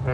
अरे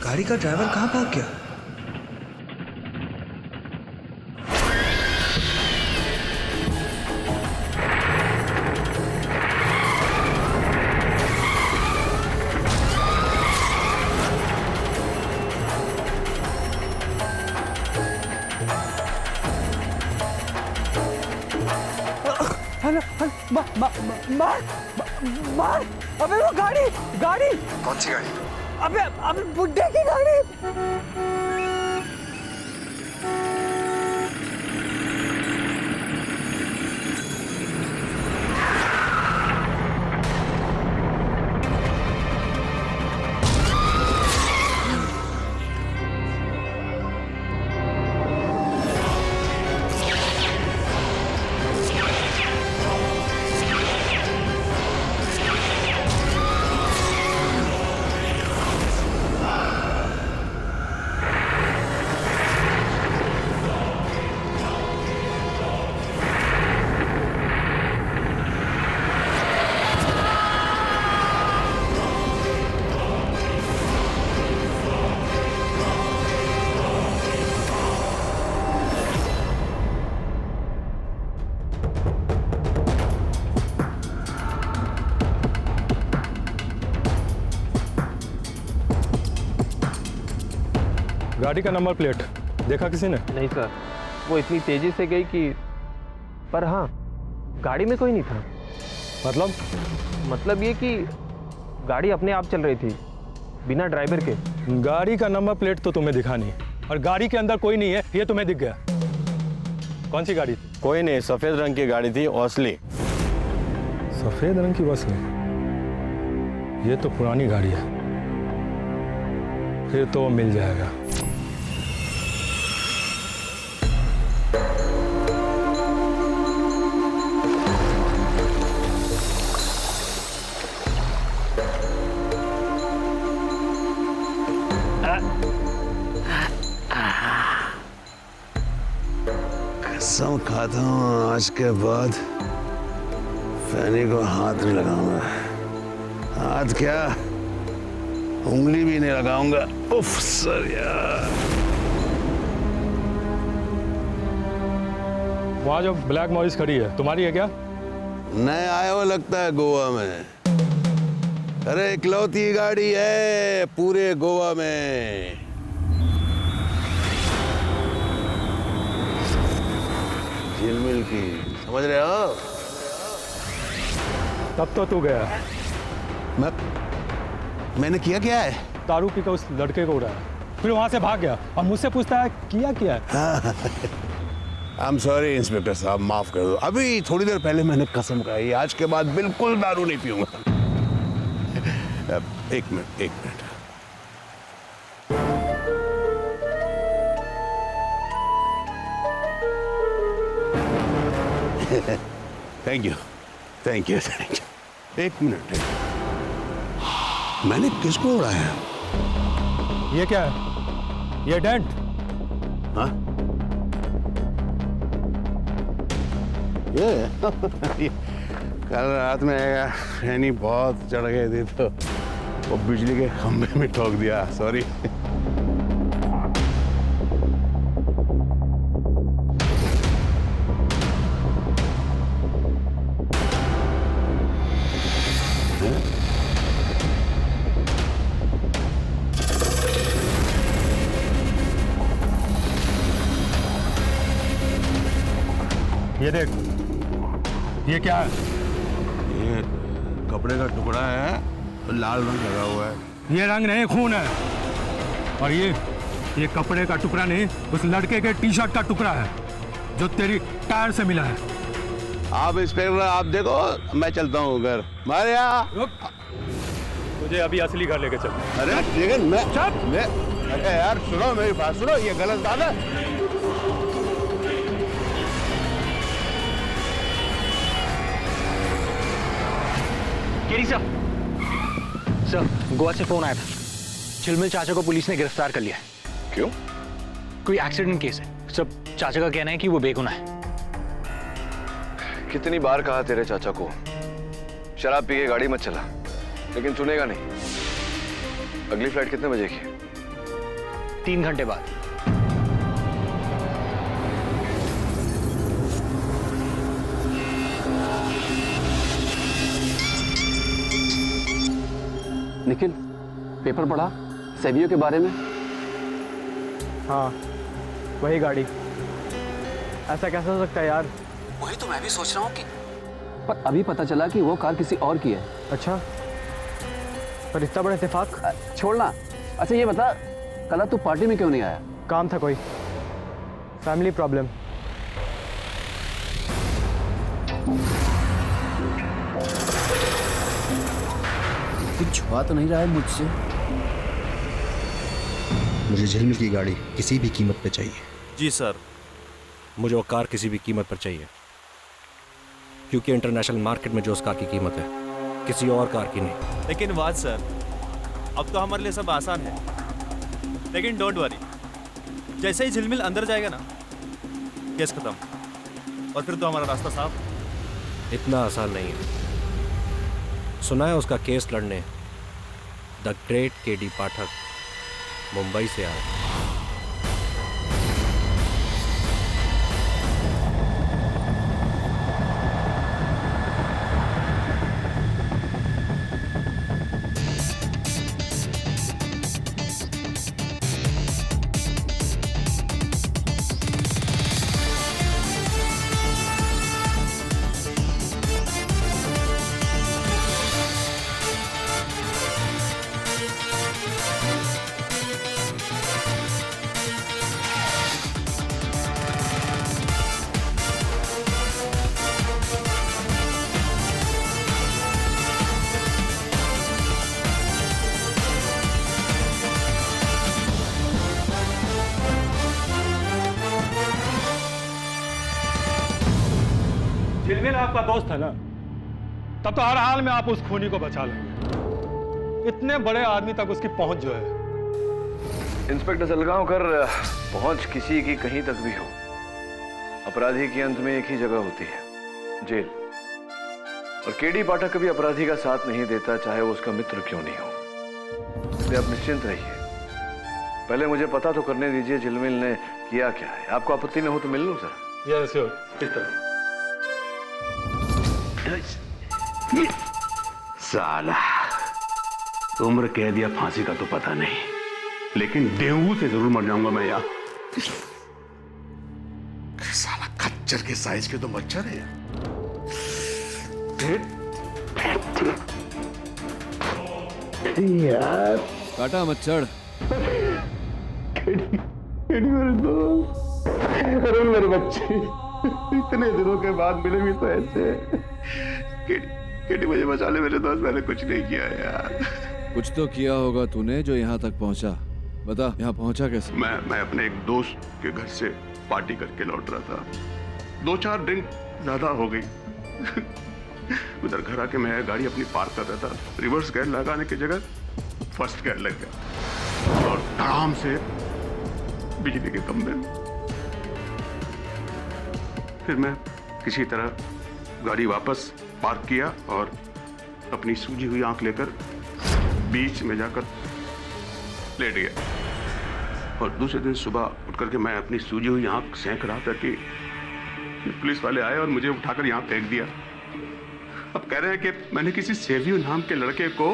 गाड़ी का ड्राइवर कहाँ भाग गया? मार! अबे वो गाड़ी! कौन सी गाड़ी? अबे बुड्ढे की गाड़ी! गाड़ी का नंबर प्लेट देखा किसी ने? नहीं सर, वो इतनी तेजी से गई कि, पर हाँ, गाड़ी में कोई नहीं था। मतलब ये कि गाड़ी अपने आप चल रही थी बिना ड्राइवर के। गाड़ी का नंबर प्लेट तो तुम्हें दिखा नहीं और गाड़ी के अंदर कोई नहीं है ये तुम्हें दिख गया। कौन सी गाड़ी थी? कोई नहीं, सफेद रंग की गाड़ी थी, ओसली। सफेद रंग की बस नहीं, ये तो पुरानी गाड़ी है। फिर तो मिल जाएगा। कसम खाता हूँ आज के बाद फैनी को हाथ नहीं लगाऊंगा। हाथ क्या, उंगली भी नहीं लगाऊंगा। उफ सर यार। वहाँ जो ब्लैक मॉरिस खड़ी है तुम्हारी है क्या? नए आए हो लगता है गोवा में। अरे इकलौती गाड़ी है पूरे गोवा में। झिलमिल की, समझ रहे हो? तब तो तू गया। मैंने किया क्या है? दारू पी कर उस लड़के को उड़ाया, फिर वहां से भाग गया और मुझसे पूछता है किया क्या है? आई एम सॉरी इंस्पेक्टर साहब, माफ कर दो। अभी थोड़ी देर पहले मैंने कसम खाई आज के बाद बिल्कुल दारू नहीं पीऊंगा। एक minute. Thank you thank you thank you. एक मिनट, मैंने किसको उड़ाया? ये क्या है? ये डेंट? हाँ? ये कल रात में यानी बहुत चढ़ गए थे तो वो बिजली के खंभे में ठोक दिया, सॉरी। ये देख, ये क्या है? ये कपड़े का टुकड़ा है, लाल रंग लगा हुआ है। ये रंग नहीं, खून है। और ये कपड़े का टुकड़ा नहीं, उस लड़के के टी शर्ट का टुकड़ा है जो तेरी टायर से मिला है। आप इंस्पेक्टर, आप देखो, मैं चलता हूँ घर। मारिया, तुझे अभी असली घर लेके चल। अरे लेकिन मैं अरे यार सुनो, मेरी बात सुनो, ये गलत बात है। केरी सर, गोवा से फोन आया था। झिलमिल चाचा को पुलिस ने गिरफ्तार कर लिया है। क्यों? कोई एक्सीडेंट केस है सब। चाचा का कहना है कि वो बेगुनाह है। कितनी बार कहा तेरे चाचा को शराब पी के गाड़ी मत चला, लेकिन सुनेगा नहीं। अगली फ्लाइट कितने बजे की? 3 घंटे बाद। निखिल, पेपर पढ़ा सेवियो के बारे में? हाँ, वही गाड़ी। ऐसा कैसे हो सकता है यार? वही तो मैं भी सोच रहा हूँ कि पर अभी पता चला कि वो कार किसी और की है। अच्छा, पर इतना बड़ा इत्तेफाक? छोड़ना। अच्छा ये बता, कल तू पार्टी में क्यों नहीं आया? काम था कोई, फैमिली प्रॉब्लम। कुछ छुपा तो नहीं रहा है मुझसे? मुझे झिलमिल की गाड़ी किसी भी कीमत पे चाहिए। जी सर, मुझे वो कार किसी भी कीमत पर चाहिए, क्योंकि इंटरनेशनल मार्केट में जो उस कार की कीमत है किसी और कार की नहीं। लेकिन बात सर, अब तो हमारे लिए सब आसान है। लेकिन डोंट वरी, जैसे ही झिलमिल अंदर जाएगा ना, केस खत्म, और फिर तो हमारा रास्ता साफ। इतना आसान नहीं है। सुना है उसका केस लड़ने द ग्रेट केडी पाठक मुंबई से आया। झिलमिल आपका दोस्त है ना, तब तो हर हाल में आप उस खूनी को बचा लेंगे। इतने बड़े आदमी तक उसकी पहुंच जो है। इंस्पेक्टर सलगांवकर, पहुंच किसी की कहीं तक भी हो, अपराधी के अंत में एक ही जगह होती है, जेल। और केडी पाठक कभी अपराधी का साथ नहीं देता, चाहे वो उसका मित्र क्यों नहीं हो। इसलिए आप निश्चिंत रहिए। पहले मुझे पता तो करने दीजिए झिलमिल ने किया क्या है। आपको आपत्ति न हो तो मिल लूं सर? यस श्योर, इस तरह। साला उम्र कह दिया, फांसी का तो पता नहीं, लेकिन डेंगू से जरूर मर जाऊंगा मैं यार। साला खच्चर के साइज के तो मच्छर है यार। काटा मच्छर। मेरे दोस्त, अरे मेरे बच्चे, इतने दिनों के बाद मिले भी तो ऐसे। केडी मुझे बचा ले मेरे दोस्त, मैंने कुछ नहीं किया यार। कुछ तो किया होगा तूने जो यहाँ तक पहुँचा। बता, यहाँ पहुँचा कैसे? मैं अपने एक दोस्त के घर से पार्टी करके लौट रहा था। 2-4 ड्रिंक ज्यादा हो गई। उधर घर आके मैं गाड़ी अपनी पार्क कर रहा था, रिवर्स गियर लगाने की जगह फर्स्ट गियर लग गया और धड़ाम से बिजली के खंभे। फिर मैं किसी तरह गाड़ी वापस पार्क किया और अपनी सूजी हुई आंख लेकर बीच में जाकर लेट गया। और दूसरे दिन सुबह उठ करके मैं अपनी सूजी हुई आंख सेंक रहा था कि पुलिस वाले आए और मुझे उठाकर यहाँ फेंक दिया। अब कह रहे हैं कि मैंने किसी सेवियो नाम के लड़के को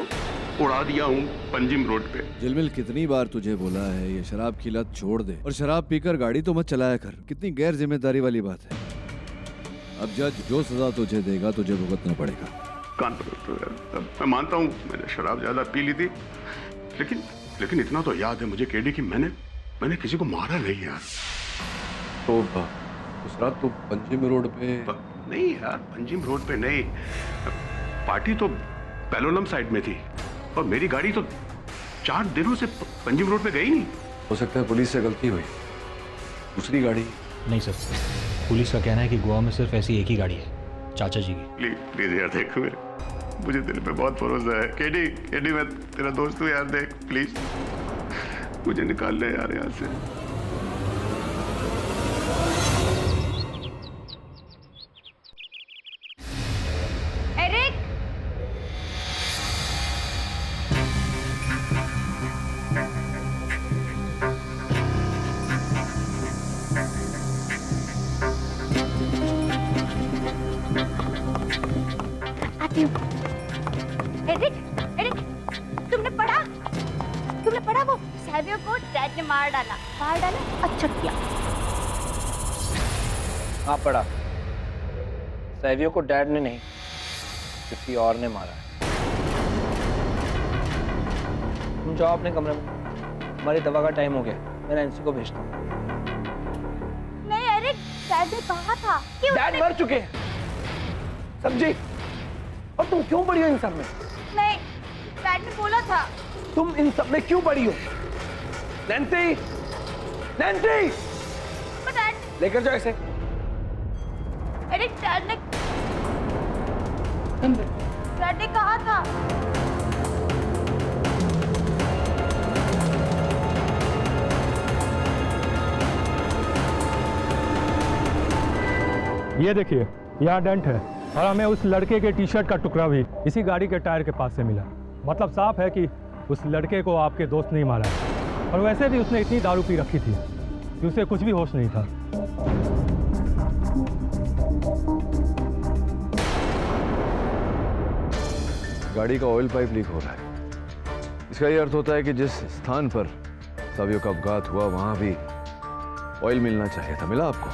उड़ा दिया हूँ पंजिम रोड पे। जिलमिल कितनी बार तुझे बोला है ये शराब की लत छोड़ दे और शराब पीकर गाड़ी तो मत चलाया कर। कितनी गैर जिम्मेदारी वाली बात है। अब जज जो सजा तुझे देगा तुझे भुगतना पड़ेगा। कान पकड़। मैं मानता हूँ मैंने शराब ज्यादा पी ली थी, लेकिन इतना तो याद है मुझे केडी कि मैंने किसी को मारा नहीं यार। तो उस रात तो पंजिम रोड पे नहीं यार, पंजिम रोड पे नहीं, पार्टी तो पेलोलम साइड में थी और मेरी गाड़ी तो 4 दिनों से पंजिम रोड पे गई नहीं। हो सकता है पुलिस से गलती हुई, दूसरी गाड़ी। नहीं सर, पुलिस का कहना है कि गोवा में सिर्फ ऐसी एक ही गाड़ी है, चाचा जी की। प्लीज यार देख, मुझे तेरे पे बहुत भरोसा है। केडी मैं तेरा दोस्त हूँ यार, देख प्लीज मुझे निकाल ले यार यहाँ से। एरिक, तुमने पढ़ा वो सैवियो को डैड ने मार डाला। अच्छा किया। हाँ पढ़ा, सैवियो को डैड ने नहीं किसी और ने मारा है। तुम जाओ अपने कमरे में, हमारी दवा का टाइम हो गया, मैं नैन्सी को भेजता हूँ। नहीं एरिक, डैड ने कहा था कि डैड मर चुके हैं सब्जी, और तुम क्यों पड़ी हो इन सब में? नहीं, डैड ने बोला था। तुम इन सब में क्यों पड़ी हो? नैन्सी, लेकर जाओ इसे। एरिक, डैड ने कहा था। ये देखिए, यहाँ डेंट है और हमें उस लड़के के टी शर्ट का टुकड़ा भी इसी गाड़ी के टायर के पास से मिला। मतलब साफ है कि उस लड़के को आपके दोस्त ने मारा है। और वैसे भी उसने इतनी दारू पी रखी थी कि उसे कुछ भी होश नहीं था। गाड़ी का ऑयल पाइप लीक हो रहा है। इसका ये अर्थ होता है कि जिस स्थान पर सैवियो का अपघात हुआ वहां भी ऑयल मिलना चाहिए था। मिला आपको?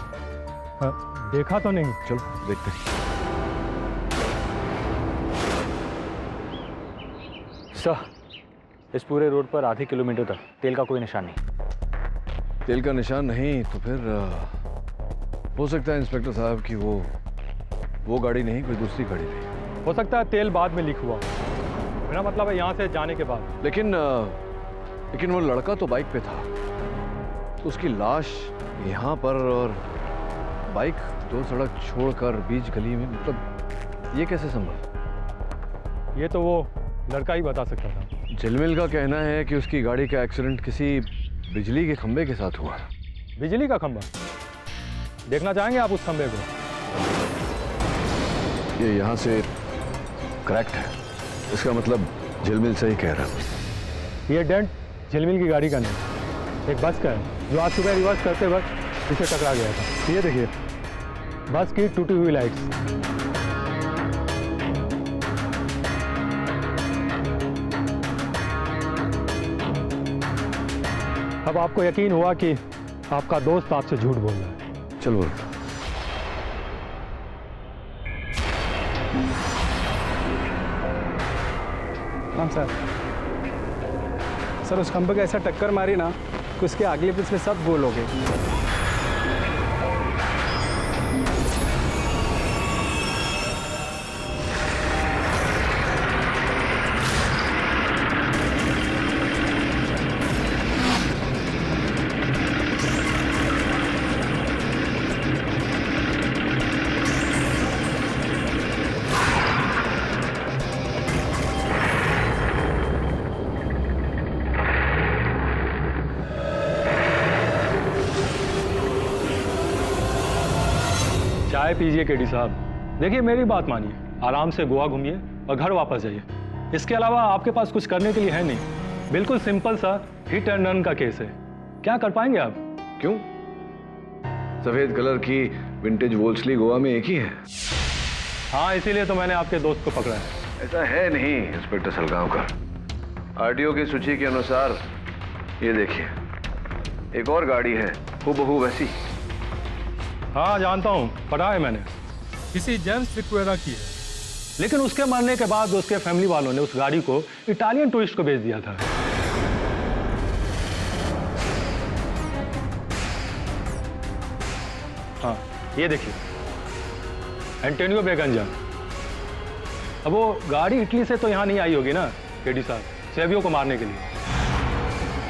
देखा तो नहीं। चलो देखते हैं। सर, इस पूरे रोड पर आधे किलोमीटर तक तेल का कोई निशान नहीं। तेल का निशान नहीं तो फिर हो सकता है इंस्पेक्टर साहब कि वो गाड़ी नहीं, कोई दूसरी गाड़ी थी। हो सकता है तेल बाद में लीक हुआ। मेरा मतलब है यहाँ से जाने के बाद। लेकिन वो लड़का तो बाइक पे था, तो उसकी लाश यहाँ पर और बाइक 2 सड़क छोड़कर बीच गली में, मतलब ये कैसे संभव? ये तो वो लड़का ही बता सकता था। झिलमिल का कहना है कि उसकी गाड़ी का एक्सीडेंट किसी बिजली के खंभे के साथ हुआ। बिजली का खंभा? देखना चाहेंगे आप उस खंभे को? ये यहाँ से क्रैक्ड है, इसका मतलब झिलमिल सही कह रहा है। ये डेंट झिलमिल की गाड़ी का नहीं, एक बस का है जो आज सुबह रिवर्स करते वक्त इसे टकरा गया था। ये देखिए, बस की टूटी हुई लाइट्स। अब आपको यकीन हुआ कि आपका दोस्त आपसे झूठ बोल रहा है। चल बोल। हाँ सर, उस खंभे को ऐसा टक्कर मारी ना कि उसके अगले पिछले सब गोल हो गए। चाय पीजिए केडी साहब। देखिए मेरी बात मानिए, आराम से गोवा घूमिए और घर वापस जाइए। इसके अलावा आपके पास कुछ करने के लिए है नहीं। बिल्कुल सिंपल सा हिट एंड रन का केस है। क्या कर पाएंगे आप? क्यों? सफेद कलर की विंटेज वोल्सली गोवा में एक ही है। हाँ, इसीलिए तो मैंने आपके दोस्त को पकड़ा है। ऐसा है नहीं इंस्पेक्टर सलगांवकर। आरटीओ की सूची के अनुसार ये देखिए, एक और गाड़ी है हूबहू वैसी। हाँ जानता हूँ, पढ़ा है मैंने। किसी जेम्स सिक्वेरा की है, लेकिन उसके मरने के बाद उसके फैमिली वालों ने उस गाड़ी को इटालियन टूरिस्ट को बेच दिया था। हाँ ये देखिए, एंटोनियो बेगंजा। अब वो गाड़ी इटली से तो यहाँ नहीं आई होगी ना केडी साहब, सेवियो को मारने के लिए।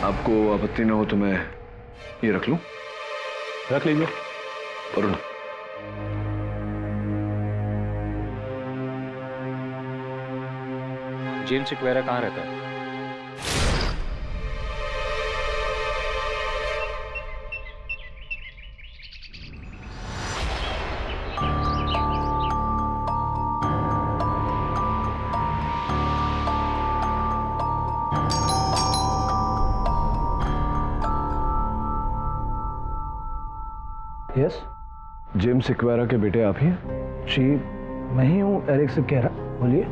आपको आपत्ति न हो तो मैं ये रख लूं? रख लीजिए। वरुण, जेम्स सिक्वेरा कहाँ रहता है? यस, जेम्स सिक्वेरा के बेटे आप ही हैं? जी मैं ही हूँ, एरिक सिक्वेरा। बोलिए।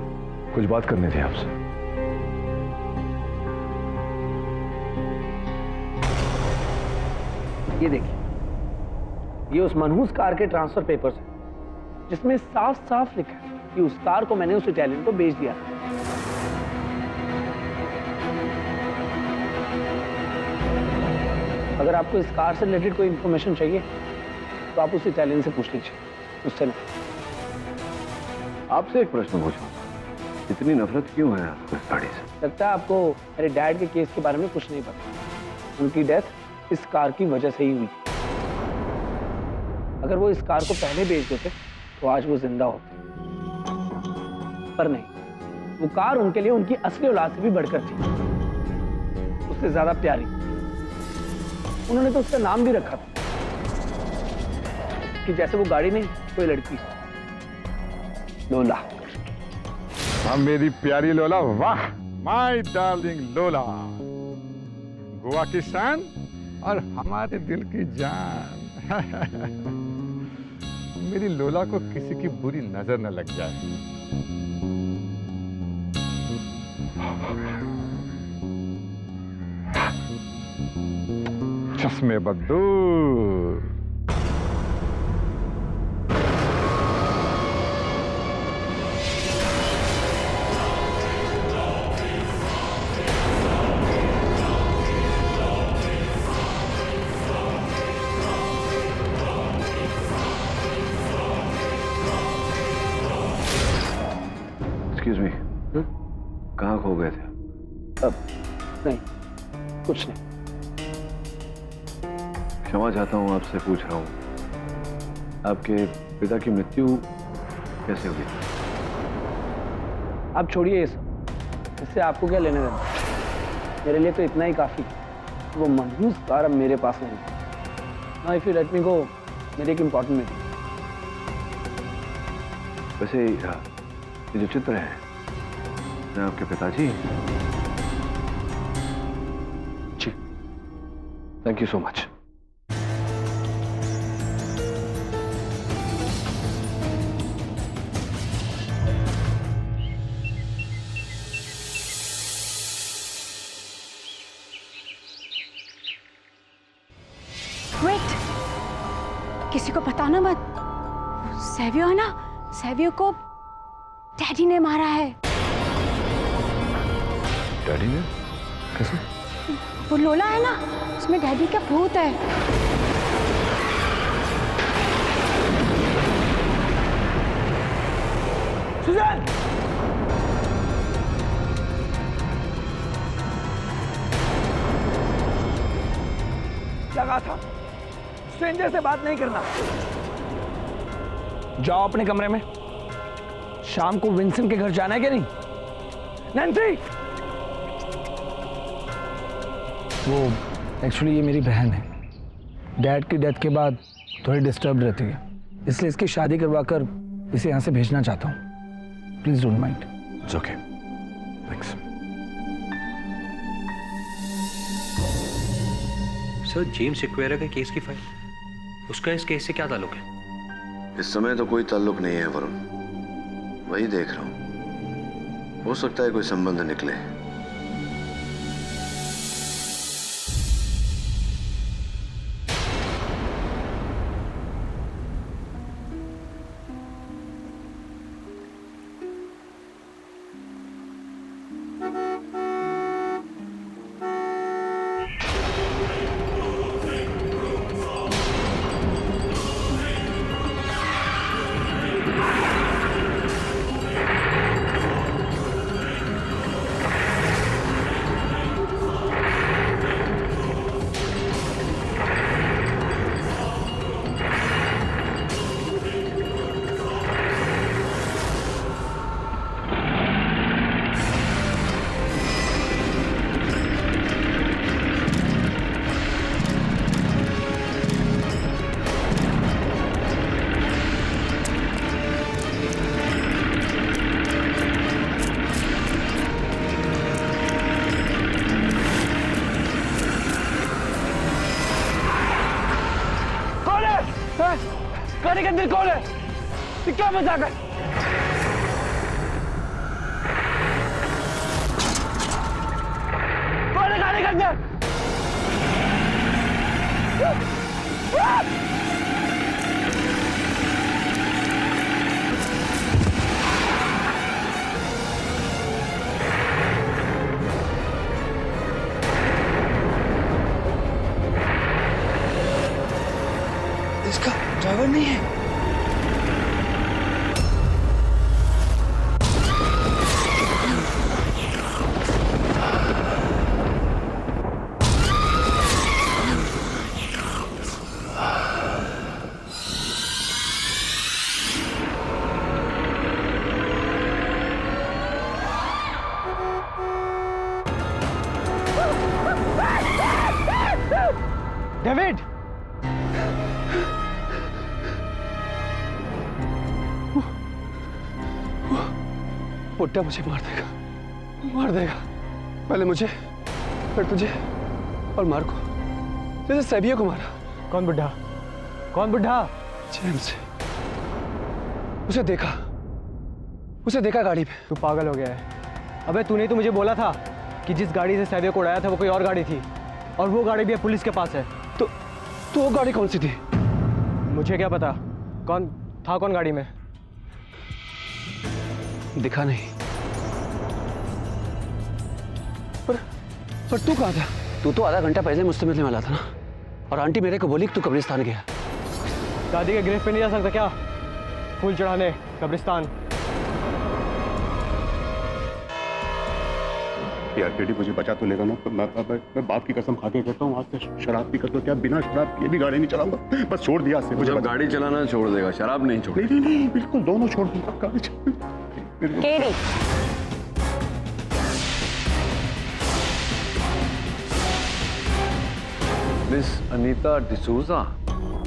कुछ बात करनी थी आपसे। ये देखिए, ये उस मनहूस कार के ट्रांसफर पेपर्स हैं, जिसमें साफ साफ लिखा है कि उस कार को मैंने उस इटालियन को बेच दिया। अगर आपको इस कार से रिलेटेड कोई इंफॉर्मेशन चाहिए तो आप उस इटालियन से पूछ लीजिए, उससे नहीं। आपसे एक प्रश्न पूछूं, इतनी नफरत क्यों है आपको इस गाड़ी से? लगता है आपको मेरे डैड के केस के बारे में कुछ नहीं पता। उनकी डेथ इस कार की वजह से ही हुई। अगर वो इस कार को पहले बेच देते तो आज वो जिंदा होते, पर नहीं। वो कार उनके लिए उनकी असली औलाद से भी बढ़कर थी, उससे ज्यादा प्यारी। उन्होंने तो उसका नाम भी रखा था कि जैसे वो गाड़ी नहीं, कोई लड़की। लोला। हाँ मेरी प्यारी लोला, वाह माय डार्लिंग लोला, गोवा की शान और हमारे दिल की जान। मेरी लोला को किसी की बुरी नजर न लग जाए। चश्मे बदूर। एक्सक्यूज मी, कहाँ खो गए थे? अब नहीं, कुछ नहीं। क्षमा चाहता हूँ, आपसे पूछ रहा हूँ, आपके पिता की मृत्यु कैसे हुई? आप छोड़िए ये सब, इससे आपको क्या लेने देना। मेरे लिए तो इतना ही काफी। वो मनहूस कार अब मेरे पास नहीं। Now if you let me go, मेरी एक इंपॉर्टेंट मीटिंग। वैसे ये जो चित्र है, मैं आपके पिताजी? जी, thank you so much. Wait, किसी को बताना मत। सेवियो है ना, सेवियो को डैडी ने मारा है। डैडी ने? कैसे? वो लोला है ना, उसमें डैडी का भूत है। सुजैन! क्या कहा था? स्ट्रेंजर से बात नहीं करना। जाओ अपने कमरे में। शाम को विंसेंट के घर जाना है क्या नहीं? नैन्सी! वो एक्चुअली ये मेरी बहन है। डैड की डेथ के बाद थोड़ी डिस्टर्ब रहती है, इसलिए इसकी शादी करवा कर इसे यहाँ से भेजना चाहता हूँ। Please don't mind. It's okay, thanks. Sir, James एक्वेरा के केस की फाइल, उसका इस केस से क्या ताल्लुक है? इस समय तो कोई ताल्लुक नहीं है वरुण, वही देख रहा हूं। हो सकता है कोई संबंध निकले। गाड़ी के अंदर कौन है? ये क्या मजाक है? कौन है गाड़ी के अंदर? इसका ड्राइवर नहीं है। डेविड, बुड्ढा मुझे मार देगा। पहले मुझे, फिर तुझे और मार को, जैसे सैवियो को मारा। कौन बुड्ढा? कौन बुड्ढा? जेम्स। उसे देखा गाड़ी में। तू पागल हो गया है। अबे तूने तो मुझे बोला था कि जिस गाड़ी से सैवियो को उड़ाया था वो कोई और गाड़ी थी, और वो गाड़ी भी पुलिस के पास है। तो वो गाड़ी कौन सी थी? मुझे क्या पता कौन था, कौन गाड़ी में। दिखा नहीं। पर तू कहाँ था? तू तो आधा घंटा पहले मुझसे मिलने वाला था ना, और आंटी मेरे को बोली कि तू कब्रिस्तान गया। दादी के ग्रेव पे नहीं जा सकता क्या? फूल चढ़ाने कब्रिस्तान। यार केडी, मुझे बचा तो लेगा ना। मैं बाप की कसम खा के कहता हूँ, आज से शराब पी कर तो क्या, बिना शराब पिए भी गाड़ी नहीं चलाऊंगा। बस छोड़ दिया से मुझे। गाड़ी चलाना छोड़ देगा, शराब नहीं छोड़। नहीं, बिल्कुल दोनों छोड़ दूंगा। गाड़ी KD, miss Anita D'Souza.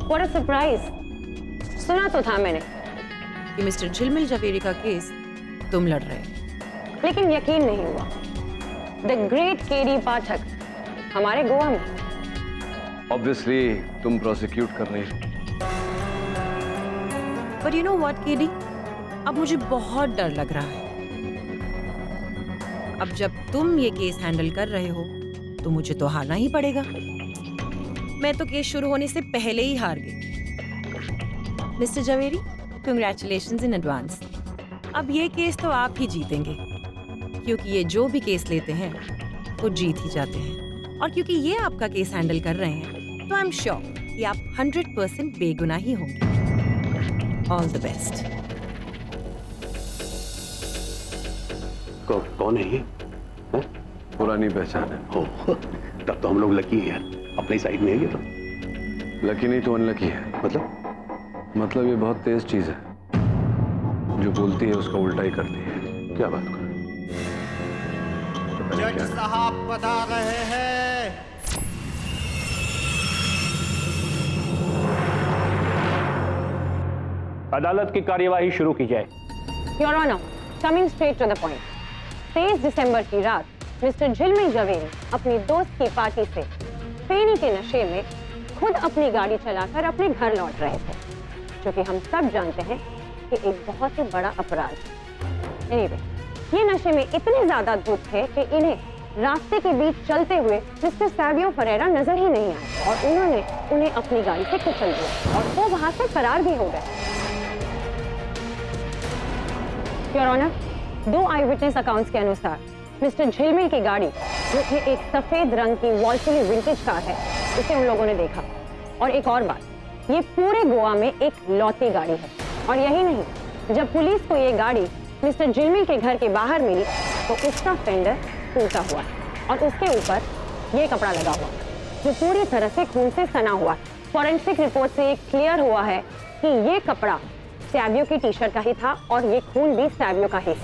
What a surprise. सुना तो था मैंने कि मिस्टर झिलमिल जवेरी का केस तुम लड़ रहे हो, लेकिन यकीन नहीं हुआ। द ग्रेट केडी पाठक हमारे गोवा में। ऑब्वियसली तुम प्रोसिक्यूट कर रही हो। पर यू नो व्हाट केडी, अब मुझे बहुत डर लग रहा है। अब जब तुम ये केस हैंडल कर रहे हो तो मुझे तो हारना ही पड़ेगा। मैं तो केस शुरू होने से पहले ही हार गई। Mister Javeri, congratulations in advance. अब ये केस तो आप ही जीतेंगे, क्योंकि ये जो भी केस लेते हैं वो जीत ही जाते हैं। और क्योंकि ये आपका केस हैंडल कर रहे हैं तो आई एम श्योर कि आप 100% बेगुनाह ही होंगे। All the best. कौन है ये? पुरानी पहचान है। हो, तब तो हम लोग लकी हैं यार, अपनी साइड में है ये तो। लकी नहीं तो अनलकी है। मतलब ये बहुत तेज चीज है, जो बोलती है उसका उल्टा ही करती है। क्या बात कर? जज साहब बता रहे हैं। अदालत की कार्यवाही शुरू की जाए। Your honour, coming straight to the point, 23 दिसंबर की रात मिस्टर झिलमिल जवेरी अपनी दोस्त की पार्टी से फेनी के नशे में खुद अपनी गाड़ी चलाकर अपने घर लौट रहे थे, जो कि हम सब जानते हैं कि एक बहुत ही बड़ा अपराध है। एनीवे, ये नशे में इतने ज्यादा धूत थे कि इन्हें रास्ते के बीच चलते हुए मिस्टर सैवियो फरेरा नजर ही नहीं आए और उन्होंने उन्हें अपनी गाड़ी से कुचल दिया और वो वहां से फरार भी हो गए। Your honour, 2 eye witness accounts के अनुसार मिस्टर झिलमिल की गाड़ी, जो कि एक सफेद रंग की वॉल्सली विंटेज कार है, उसे उन लोगों ने देखा। और एक और बात, ये पूरे गोवा में एक लौती गाड़ी है। और यही नहीं, जब पुलिस को ये गाड़ी मिस्टर झिलमिल के घर के बाहर मिली तो उसका फेंडर टूटा हुआ और उसके ऊपर ये कपड़ा लगा हुआ जो पूरी तरह से खून से सना हुआ। फॉरेंसिक रिपोर्ट से ये क्लियर हुआ है कि ये कपड़ा सैवियो की टी-शर्ट का ही था और ये खून भी सैवियो का ही है।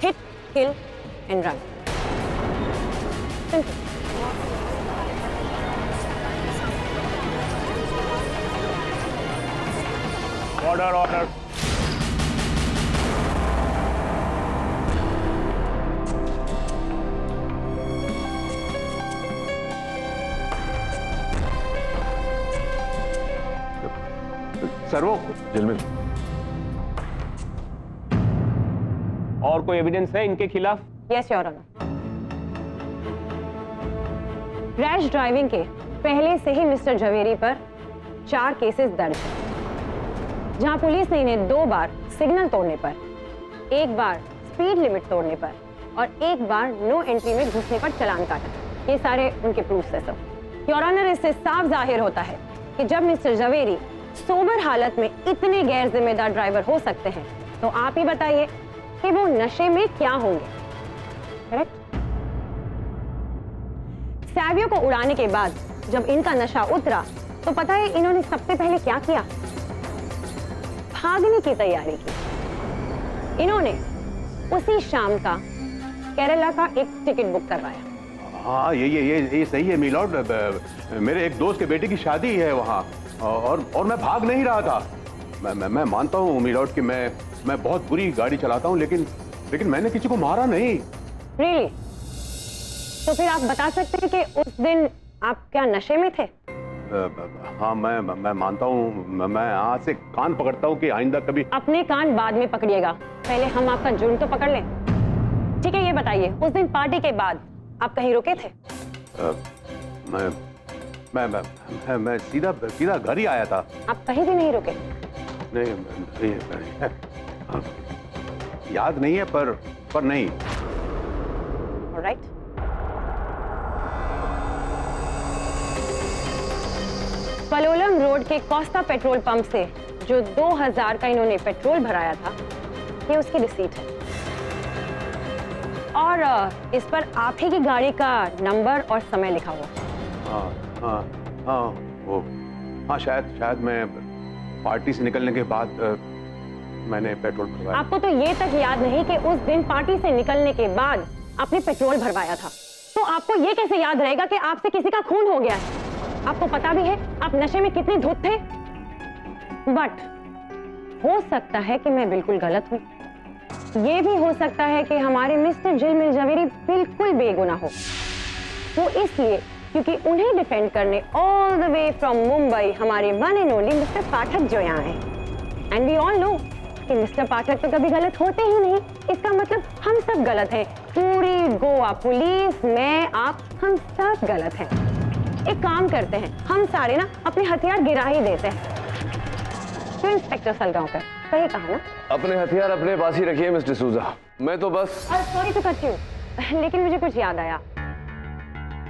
Hit, kill and run. Order order. Sir वो झिलमिल। और कोई एविडेंस है इनके खिलाफ? Yes your honour, rash driving के पहले से ही मिस्टर झवेरी पर 4 केसेस दर्ज हैं, जहां पुलिस ने इन्हें 2 बार सिग्नल तोड़ने पर, 1 बार स्पीड लिमिट तोड़ने पर और 1 बार नो एंट्री में घुसने पर चालान काटा। ये सारे उनके प्रूफ है सब। योर ऑनर, इससे साफ जाहिर होता है कि जब मिस्टर झवेरी सोबर हालत में इतने गैर जिम्मेदार ड्राइवर हो सकते हैं, तो आप ही बताइए कि वो नशे में क्या होंगे। करेक्ट? सैवियो को उड़ाने के बाद जब इनका नशा उतरा तो पता है इन्होंने सबसे पहले क्या किया? भागने की तैयारी की। इन्होंने उसी शाम का केरला का एक टिकट बुक करवाया। हाँ, ये सही है मिलॉर्ड। मेरे एक दोस्त के बेटे की शादी है वहाँ और मैं भाग नहीं रहा था। मैं मानता हूँ मिलॉर्ड कि मैं बहुत बुरी गाड़ी चलाता हूँ, लेकिन मैंने किसी को मारा नहीं। Really? तो फिर आप बता सकते हैं कि उस दिन आप क्या नशे में थे? हाँ, मैं मानता हूँ। मैं आज से कान पकड़ता हूँ कि आइंदा कभी। अपने कान बाद में पकड़िएगा, पहले हम आपका जुर्म तो पकड़ लें। ठीक है, ये बताइए, उस दिन पार्टी के बाद आप कहीं रुके थे? मैं सीधा घर ही आया था। आप कहीं भी नहीं रुके? नहीं, याद नहीं है, पर नहीं। Alright. पलोलम रोड के कोस्टा पेट्रोल पंप से जो 2000 का इन्होंने पेट्रोल भराया था, ये उसकी रिसीट है। और इस पर आप ही की गाड़ी का नंबर और समय लिखा हुआ। हाँ, शायद मैं पार्टी से निकलने के बाद मैंने पेट्रोल भरवाया। आपको तो ये तक याद नहीं कि उस दिन पार्टी से निकलने के बाद आपने पेट्रोल भरवाया था, तो आपको ये कैसे याद रहेगा कि आपसे किसी का खून हो गया है? आपको पता भी है आप नशे में कितने धुत थे। बट हो सकता है कि मैं बिल्कुल गलत हूँ। ये भी हो सकता है कि हमारे मिस्टर झिलमिल जवेरी बिल्कुल बेगुनाह हो। वो इसलिए क्योंकि उन्हें डिफेंड करने all the way from Mumbai हमारे वन एंड ओनली मिस्टर पाठक जो यहाँ हैं। एंड वी ऑल नो कि मिस्टर पाठक तो कभी गलत होते ही नहीं। इसका मतलब हम सब गलत हैं। पूरी गोवा पुलिस, मैं, आप, हम सब गलत हैं। एक काम करते हैं, हम सारे ना अपने हथियार गिरा ही देते हैं। तो इंस्पेक्टर सलगांवकर, सही कहा ना? अपने हथियार अपने पास ही रखिए मिस्टर सूजा। मैं तो बस सॉरी टू कट यू, लेकिन मुझे कुछ याद आया।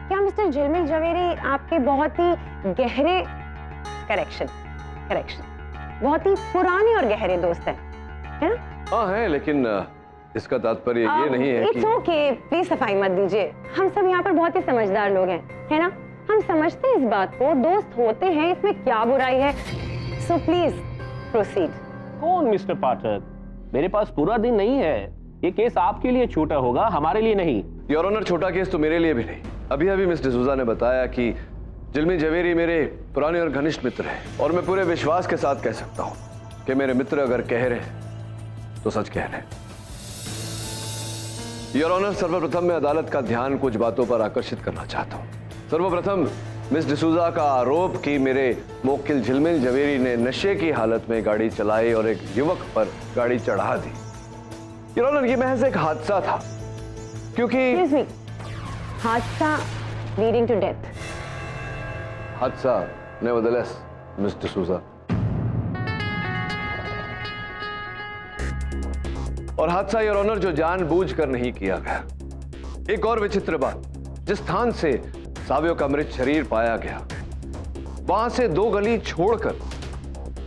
क्या मिस्टर झिलमिल जवेरी आपके बहुत ही गहरे करेक्शन बहुत ही पुराने और गहरे दोस्त हैं, है ना? हाँ है, लेकिन इसका तात्पर्य ये नहीं है कि... इट्स ओके, प्लीज सफाई मत दीजिए। हम सब यहाँ पर बहुत ही समझदार लोग हैं, है ना? हम समझते हैं इस बात को, दोस्त होते हैं, इसमें क्या बुराई है। So please proceed. कौन मिस्टर पाठक? मेरे पास पूरा दिन नहीं है। ये केस आपके लिए छोटा होगा, हमारे लिए नहीं। योर ऑनर, छोटा केस तो मेरे लिए भी नहीं। अभी मिस्टर सूजा ने बताया कि झिलमिल जवेरी मेरे पुराने और घनिष्ठ मित्र हैं, और मैं पूरे विश्वास के साथ कह सकता हूँ कि मेरे मित्र अगर कह रहे हैं तो सच कह रहे हैं। योर ऑनर, सर्वप्रथम मैं अदालत का ध्यान कुछ बातों पर आकर्षित करना चाहता हूं। सर्वप्रथम मिस डिसूजा का आरोप कि मेरे मोक्किल झिलमिल जवेरी ने नशे की हालत में गाड़ी चलाई और एक युवक पर गाड़ी चढ़ा दी। योर ऑनर, ये महज एक हादसा था, क्योंकि हादसा लीडिंग टू डेथ। हादसा नेवरदलेस मिस डिसूजा। और हादसा योर ऑनर जो जानबूझकर नहीं किया गया। एक और विचित्र बात, जिस स्थान से सावियो का मृत शरीर पाया गया वहां से 2 गली छोड़कर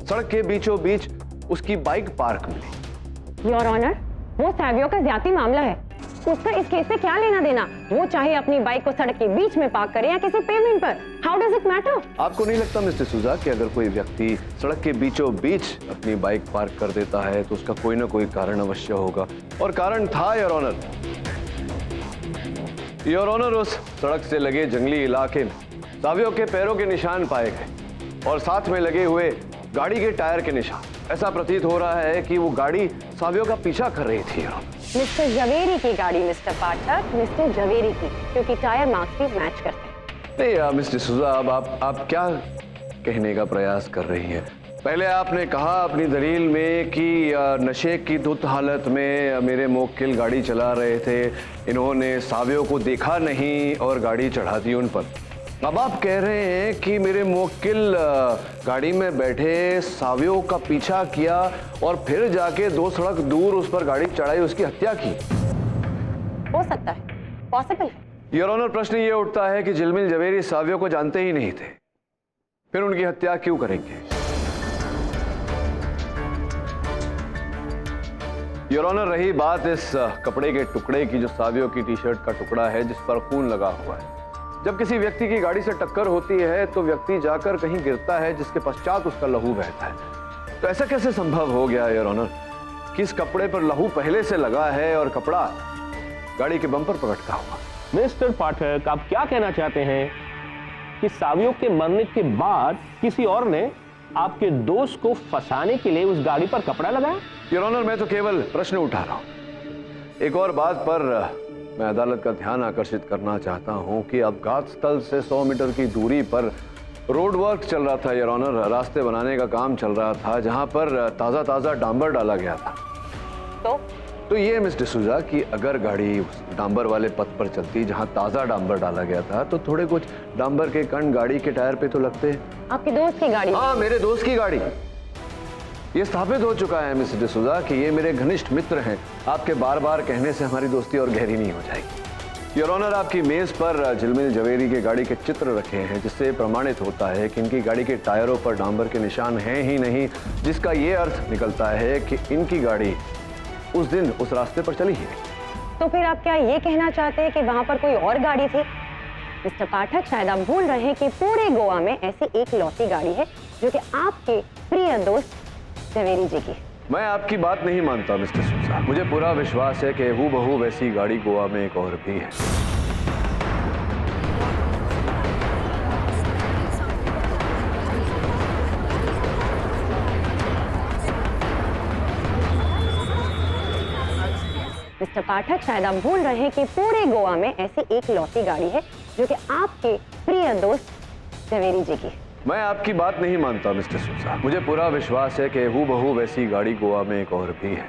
सड़क के बीचों बीच उसकी बाइक पार्क मिली। योर ऑनर, वो सावियो का ज्यादती मामला है, उसका इस केस से क्या लेना देना? वो चाहे अपनी बाइक को सड़क के बीच में पार्क करे या किसी पेमेंट पर, हाउ डज इट मैटर? आपको नहीं लगता मिस्टर डिसूजा कि अगर कोई व्यक्ति सड़क के बीचों बीच अपनी बाइक पार्क कर देता है तो उसका कोई ना कोई कारण अवश्य होगा? और कारण था योर ऑनर। योर ऑनर, उस सड़क से लगे जंगली इलाके में सावियो के पैरों के निशान पाए गए और साथ में लगे हुए गाड़ी के टायर के निशान। ऐसा प्रतीत हो रहा है कि वो गाड़ी सावियो का पीछा कर रही थी। मिस्टर जवेरी की गाड़ी मिस्टर पाठक, मिस्टर जवेरी की, क्योंकि टायर मार्क्स भी मैच करते हैं। नहीं मिस्टर डिसूजा, अब आप क्या कहने का प्रयास कर रही हैं? पहले आपने कहा अपनी दलील में कि नशे की धुत हालत में मेरे मोक्किल गाड़ी चला रहे थे, इन्होंने सावियो को देखा नहीं और गाड़ी चढ़ा दी उन पर। अब आप कह रहे हैं कि मेरे मोक्किल गाड़ी में बैठे सावियो का पीछा किया और फिर जाके 2 सड़क दूर उस पर गाड़ी चढ़ाई, उसकी हत्या की। हो सकता है, पॉसिबल है। योर ऑनर, प्रश्न ये उठता है कि झिलमिल जवेरी सावियो को जानते ही नहीं थे, फिर उनकी हत्या क्यों करेंगे? योर ऑनर, रही बात इस कपड़े के टुकड़े की जो सावियो की टी-शर्ट का टुकड़ा है जिस पर खून लगा हुआ है, जब किसी व्यक्ति की गाड़ी से टक्कर होती है तो व्यक्ति जाकर कहीं गिरता है जिसके पश्चात उसका लहू बहता है। तो ऐसा कैसे संभव हो गया योर ऑनर कि इस कपड़े पर लहू पहले से लगा है और कपड़ा गाड़ी के बम्पर पर लटका हुआ? मिस्टर पाठक, आप क्या कहना चाहते हैं कि सावियो के मरने के बाद किसी और ने आपके दोस्त को फंसाने के लिए उस गाड़ी पर कपड़ा लगाया? योर ऑनर, मैं तो केवल प्रश्न उठा रहा हूं। एक और बात पर मैं अदालत का ध्यान आकर्षित करना चाहता हूं कि अपघात स्थल से 100 मीटर की दूरी पर रोड वर्क चल रहा था योर ऑनर, रास्ते बनाने का काम चल रहा था जहां पर ताजा डांबर डाला गया था। तो ये मिस डिसूजा कि अगर गाड़ी उस डांबर वाले पथ पर चलती जहां ताजा डांबर डाला गया था तो थोड़े कुछ डांबर के कण गाड़ी के टायर पे तो लगते। आपके दोस्त की गाड़ी? हाँ, मेरे दोस्त की गाड़ी। ये स्थापित हो चुका है मिस डिसूजा कि ये मेरे घनिष्ठ मित्र हैं। आपके बार बार कहने से हमारी दोस्ती और गहरी नहीं हो जाएगी। योर ऑनर, आपकी मेज पर झिलमिल जवेरी के गाड़ी के चित्र रखे हैं जिससे प्रमाणित होता है कि इनकी गाड़ी के टायरों पर डांबर के निशान हैं ही नहीं, जिसका ये अर्थ निकलता है कि इनकी गाड़ी उस दिन उस रास्ते पर चली ही नहीं। तो फिर आप क्या ये कहना चाहते हैं कि वहां पर कोई और गाड़ी थी? मिस्टर पाठक, शायद आप भूल रहे हैं कि पूरे गोवा में ऐसी एक लौती गाड़ी है जो कि आपके प्रिय दोस्त जवेरी जी की। मैं आपकी बात नहीं मानता मिस्टर सूजा। मुझे पूरा विश्वास है कि हूबहू वैसी गाड़ी गोवा में एक और भी है। मिस्टर पाठक, शायद आप भूल रहे हैं कि पूरे गोवा में ऐसी एक लौती गाड़ी है जो कि आपके प्रिय दोस्त जवेरी जी की। मैं आपकी बात नहीं मानता मिस्टर सूजा। मुझे पूरा विश्वास है कि हूबहू वैसी गाड़ी गोवा में एक और भी है।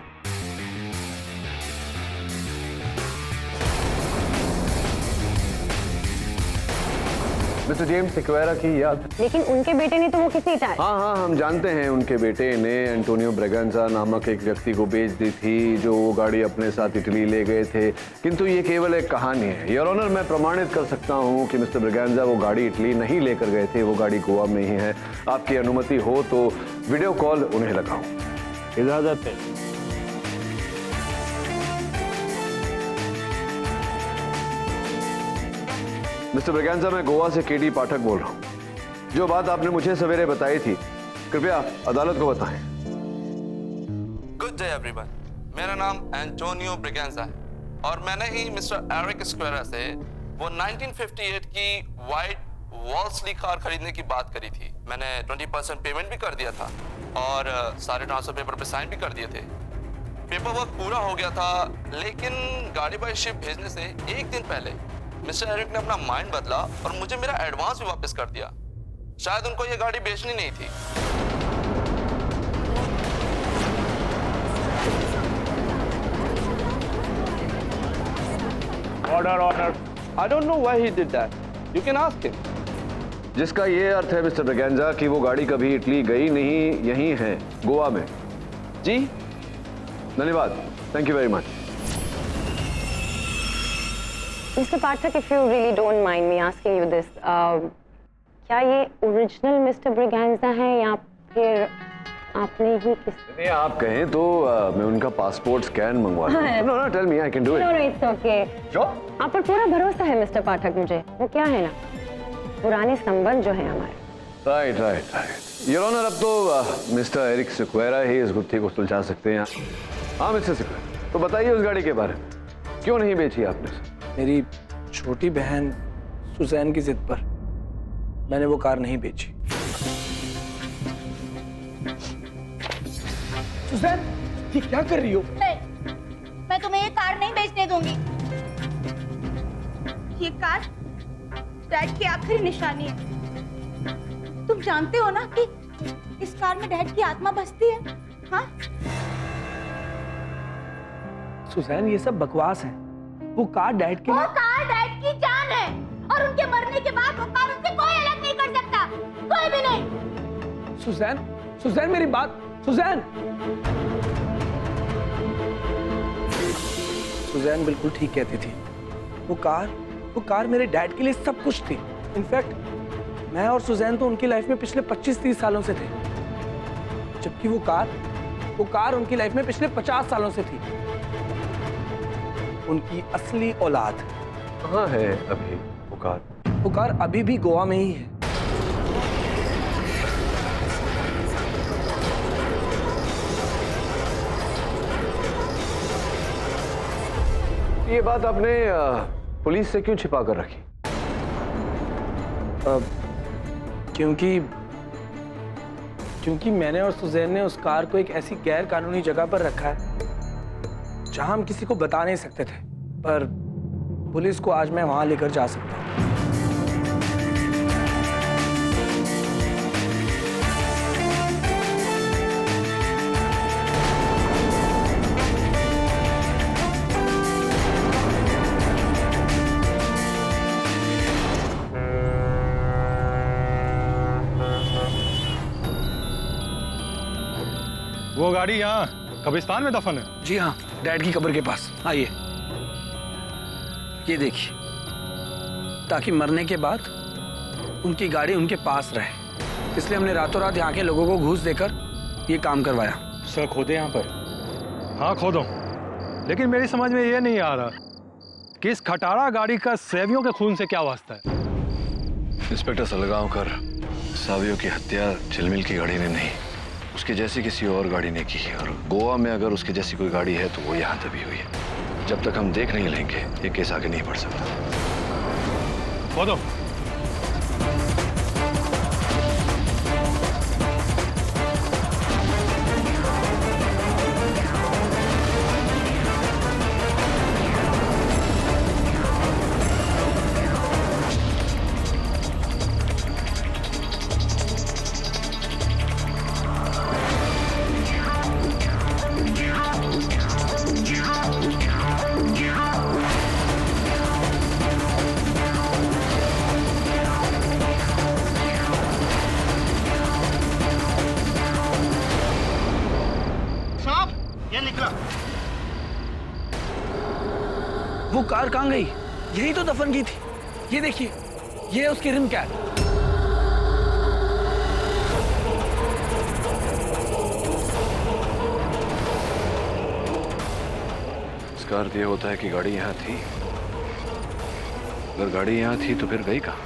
मिस्टर जेम्स सिक्वेरा की याद? लेकिन उनके बेटे ने तो वो किसी टायर। हाँ, हम जानते हैं उनके बेटे ने एंटोनियो ब्रेगेंजा नामक एक व्यक्ति को बेच दी थी जो वो गाड़ी अपने साथ इटली ले गए थे, किंतु ये केवल एक कहानी है। योर ऑनर, मैं प्रमाणित कर सकता हूँ कि मिस्टर ब्रेगेंजा वो गाड़ी इटली नहीं लेकर गए थे, वो गाड़ी गोवा में ही है। आपकी अनुमति हो तो वीडियो कॉल उन्हें लगाऊं। इजाजत है। मिस्टर ब्रेगेंजा, मैं गोवा से केडी पाठक बोल रहा हूँ। जो बात आपने मुझे सवेरे बताई थी कृपया अदालत को बताएं। गुड डे एवरीवन, मेरा नाम एंटोनियो ब्रेगेंजा है और मैंने ही मिस्टर एरिक स्क्वेरा से वो 1958 की वाइट वॉल्सली कार खरीदने की बात करी थी। मैंने 20% पेमेंट भी कर दिया था और सारे ट्रांसफर पेपर पे साइन भी कर दिए थे। पेपर वर्क पूरा हो गया था, लेकिन गाड़ी बाय शिप भेजने से एक दिन पहले मिस्टर एरिक ने अपना माइंड बदला और मुझे मेरा एडवांस भी वापस कर दिया। शायद उनको ये गाड़ी बेचनी नहीं थी। Order. I don't know why he did that. You can ask him. जिसका ये अर्थ है मिस्टर ब्रगेंजा कि वो गाड़ी कभी इटली गई नहीं, यहीं है गोवा में। जी धन्यवाद, thank you very much. Mr. Pathak, if you really don't mind me asking you this, क्या ये ओरिजिनल मिस्टर ब्रिगेंजा है या फिर आपने ही नहीं, आप कहें तो मैं उनका पासपोर्ट स्कैन मंगवा दूं। हाँ। No, tell me, I can do it. No, it's okay. आप पर पूरा भरोसा है मिस्टर पाठक मुझे। वो क्या है ना, पुराने संबंध जो है हमारे। राइट। योर ऑनर, अब तो मिस्टर एरिक सिक्वेरा ही इस गुत्थी को सुलझा सकते हैं। हाँ मिस्टर सिक्वेरा, तो बताइए उस गाड़ी के बारे में, क्यों नहीं बेची आपने? मेरी छोटी बहन सुजैन की जिद पर मैंने वो कार नहीं बेची। सुजैन, ये क्या कर रही हो? नहीं, मैं तुम्हें ये कार नहीं बेचने दूंगी। ये कार डैड की आखिरी निशानी है। तुम जानते हो ना कि इस कार में डैड की आत्मा बसती है। हाँ? सुजैन, ये सब बकवास है। वो कार डैड के वो कार डैड की जान है और उनके मरने के बाद वो कार उनसे कोई अलग नहीं कर सकता, कोई भी नहीं। सुजैन मेरी बात, सुजैन बिल्कुल ठीक कहती थी। वो कार मेरे डैड के लिए सब कुछ थी। इनफैक्ट मैं और सुजैन तो उनकी लाइफ में पिछले 25-30 सालों से थे, जबकि वो कार उनकी लाइफ में पिछले 50 सालों से थी। उनकी असली औलाद कहाँ है अभी वो कार? वो कार अभी भी गोवा में ही है। ये बात आपने पुलिस से क्यों छिपा कर रखी? क्योंकि मैंने और सुजैन ने उस कार को एक ऐसी गैर कानूनी जगह पर रखा है जहां हम किसी को बता नहीं सकते थे, पर पुलिस को आज मैं वहां लेकर जा सकता हूं। वो गाड़ी यहाँ कब्रिस्तान में दफन है? जी हाँ, डैड की कब्र के पास। आइए, ये देखिए, ताकि मरने के बाद उनकी गाड़ी उनके पास रहे, इसलिए हमने रातों रात यहाँ के लोगों को घूस देकर ये काम करवाया। सर, खोदे यहाँ पर? हाँ खोदो, लेकिन मेरी समझ में ये नहीं आ रहा कि इस खटारा गाड़ी का सैवियों के खून से क्या वास्ता है। इंस्पेक्टर सलगांवकर, सावियों की हत्या झिलमिल की गाड़ी ने नहीं, उसकी जैसी किसी और गाड़ी ने की है। और गोवा में अगर उसकी जैसी कोई गाड़ी है तो वो यहाँ दबी हुई है। जब तक हम देख नहीं लेंगे ये केस आगे नहीं बढ़ सकता। खोदो। वो कार कहाँ गई? यही तो दफन की थी। ये देखिए, ये है उसकी रिम कैप। इसका अर्थ ये होता है कि गाड़ी यहाँ थी। अगर गाड़ी यहाँ थी तो फिर गई कहाँ?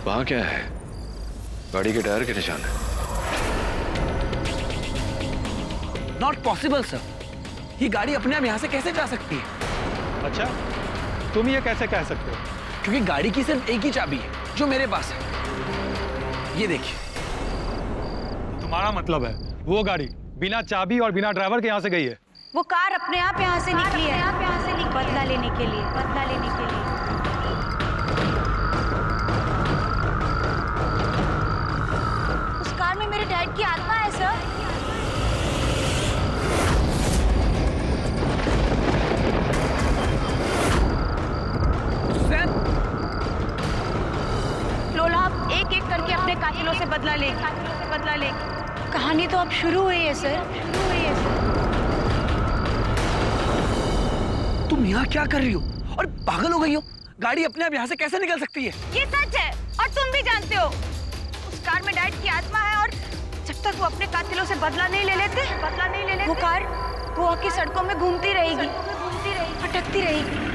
वहां क्या है? गाड़ी के टायर के निशान है। नॉट पॉसिबल सर, ये गाड़ी अपने आप यहाँ से कैसे जा सकती है? अच्छा, तुम ये कैसे कह सकते हो? क्योंकि गाड़ी की सिर्फ एक ही चाबी है जो मेरे पास है। ये देखिए। तुम्हारा मतलब है वो गाड़ी बिना चाबी और बिना ड्राइवर के यहाँ से गई है? वो कार अपने आप यहाँ से निकली है, बदला लेने के लिए, बदला लेने के लिए। उस कार में मेरे डैड की आत्मा है सर। लोला, आप एक एक करके अपने कातिलों से बदला लेंगे। कहानी तो अब शुरू हुई है सर, शुरू हुई है सर। तुम यहाँ क्या कर रही हो? और पागल हो गई हो? गाड़ी अपने आप यहाँ से कैसे निकल सकती है? ये सच है और तुम भी जानते हो। उस कार में डैड की आत्मा है और जब तक वो अपने कातिलों से बदला नहीं ले लेते, वो कार गोवा की सड़कों में घूमती रहेगी, भटकती रहेगी।